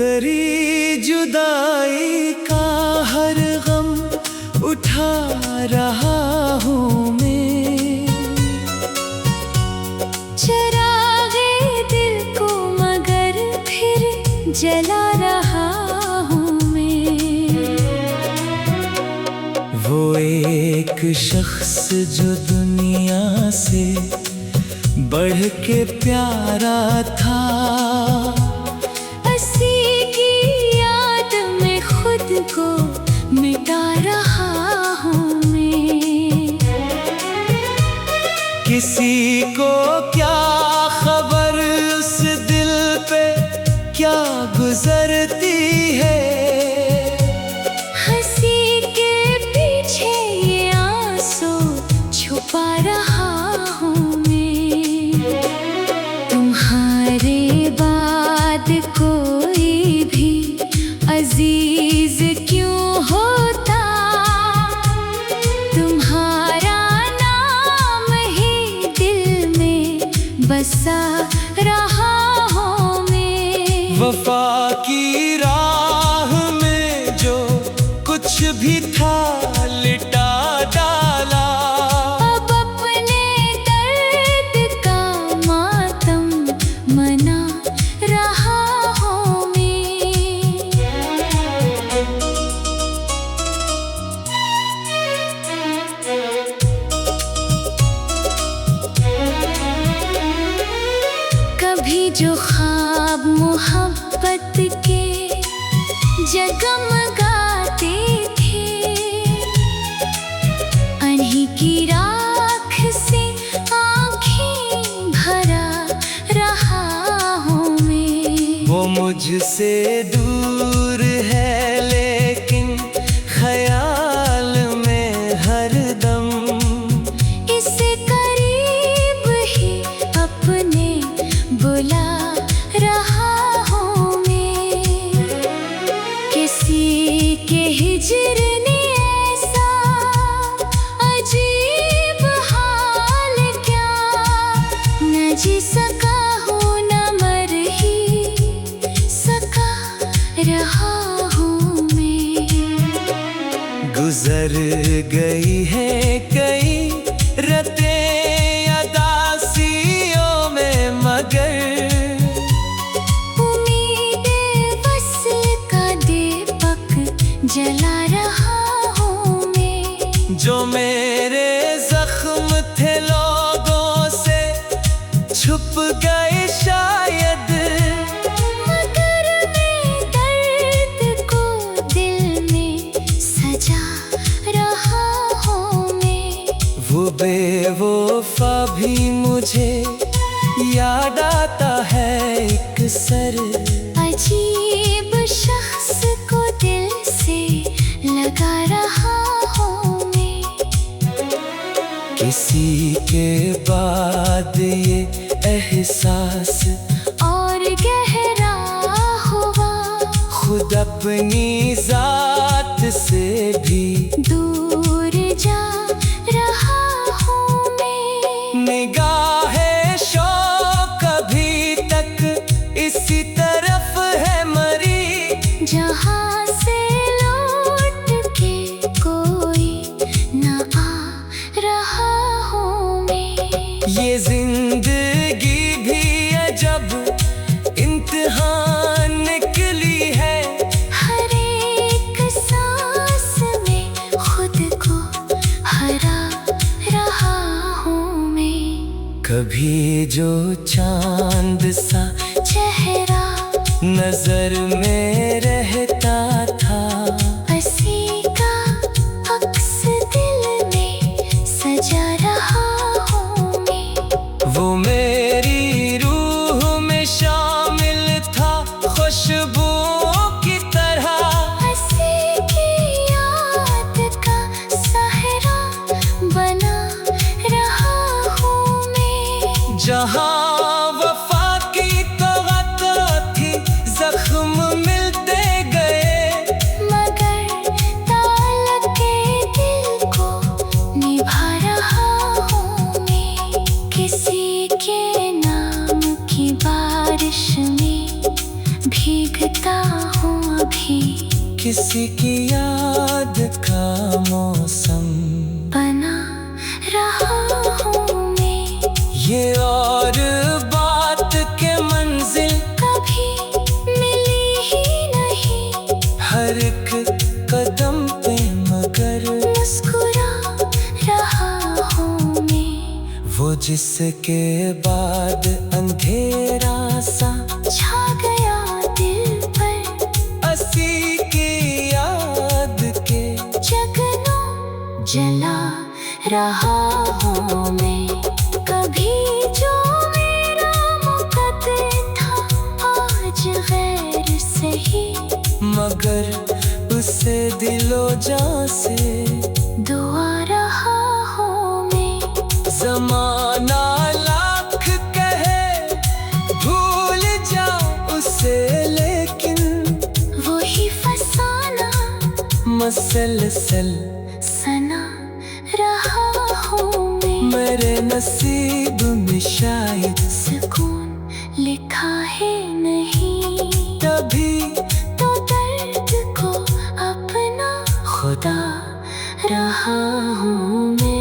तेरी जुदाई का हर गम उठा रहा हूँ मैं। चरागे दिल को मगर फिर जला रहा हूँ मैं। वो एक शख्स जो दुनिया से बढ़ के प्यारा था, उसी की याद में खुद को मिटा रहा हूँ मैं। किसी को क्या खबर उस दिल पे क्या गुजरती है। हंसी के पीछे ये आंसू छुपा रहा हूँ मैं। तुम्हारे बाद कोई भी अजीज क्यों होता, तुम्हारा नाम ही दिल में बसा रहा हूँ मैं। वफा की राह में जो कुछ भी था लिटा डाला, अब अपने दर्द का मातम मना रहा हूँ मैं। कभी जो ख्वाब मोहब्बत के जगमगाते थे, अन्हीं की राख से आँखें भरा रहा हूँ मैं। वो मुझसे दूर है लेकिन ख्याल में हरदम, इसे करीब ही अपने बुला रहा हूँ मैं। किसी के हिजर ने ऐसा अजीब हाल क्या, न जी सका हूँ न मर ही सका रहा हूँ मैं। गुजर गई है कई रतें अदासियों में, मगर उम्मीदें वस्ल का दीपक जला रहा हूँ मैं। जो मेरे जख्म थे लोगों से छुप गए शायद, मगर मैं दर्द को दिल में सजा रहा हूँ मैं। वो बेवफा भी मुझे याद आता है एक सर, अजीब शख्स को दिल से लगा रहा हूँ मैं। किसी के बाद ये एहसास और गहरा हुआ, खुद अपनी जात से भी दूर जा रहा हूँ मैं। निगाहे शौक अभी तक इसी तरफ है मरी, जहाँ से लौट के कोई न आ रहा हूँ मैं। ये जिंदगी भी अजब इम्तिहान निकली है। हर एक सांस में खुद को हरा रहा हूँ मैं। कभी जो चांद सा चेहरा नजर में रहता था, हंसी का अक्स दिल में सजा रहा हूँ मैं। वो मेरी रूह में शामिल था खुशबुओं की तरह, हंसी की याद का सहरा बना रहा हूँ मैं। जहाँ वफा की तवक्को थी जख्म मिलते गए, मगर ताल्लुक के दिल को निभा रहा हूँ मैं। किसी के नाम की बारिश में भीगता भी किसी की याद का मौसम बना रहा हूँ मैं। ये और बात के मंजिल कभी मिली ही नहीं, हर एक कदम पे मगर मुस्कुरा रहा हूँ मैं। वो जिसके बाद अंधेरा सा छा गया दिल पर, असी की याद के जगनों जला रहा हूँ मैं। कभी जो मेरा मुकद्दर था, आज गैर सही, मगर उसे दिलो जान से दुआ रहा हूँ मैं। जमाना लाख कहे भूल जा उसे, लेकिन वही फसाना मसलसल सना रहा हूँ मैं। मेरे नसीब में शायद सुकून लिखा है नहीं, तभी तो दर्द को अपना खुदा रहा हूँ मैं।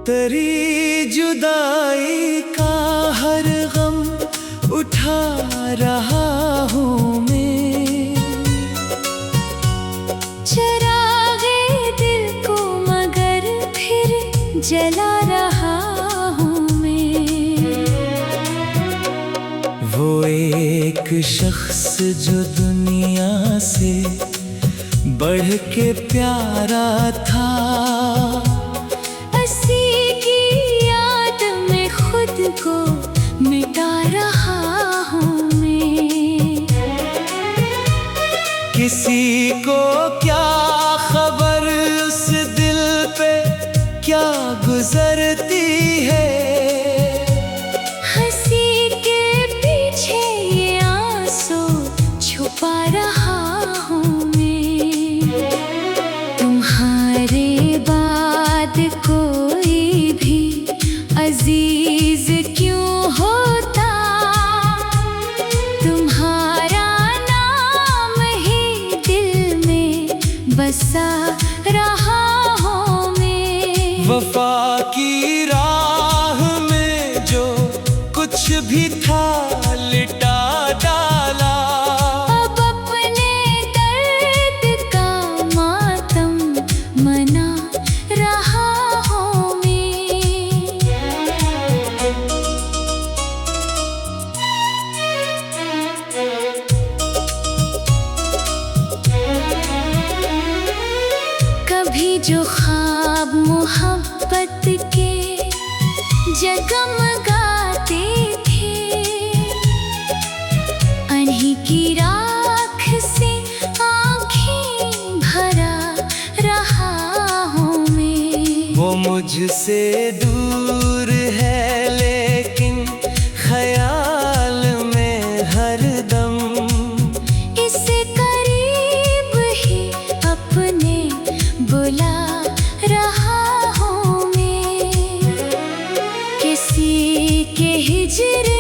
तेरी जुदाई का हर गम उठा रहा हूँ मैं। चरागे दिल को मगर फिर जला रहा हूँ मैं। वो एक शख्स जो दुनिया से बढ़ के प्यारा था, हंसी की याद में खुद को मिटा रहा हूँ मैं। किसी को क्या खबर उस दिल पे क्या गुजरती है। हंसी के पीछे ये आंसू छुपा रहा हूँ मैं। तुम्हारे बाद कोई भी अजीज क्यों होता, तुम्हारा नाम ही दिल में बसा रहा हूँ मैं। वफा की राह में जो कुछ भी था लिटा डाला, अब अपने दर्द का मातम मना रहा हूँ मैं। कभी जो ख्वाब मोहब्बत के जगमगाते थे, अन्हीं की राख से आँखें भरा रहा हूँ मैं। वो मुझसे दूर है लेकिन ख्याल में हरदम, इसे करीब ही अपने बुला रहा हूँ मैं। किसी के हिजर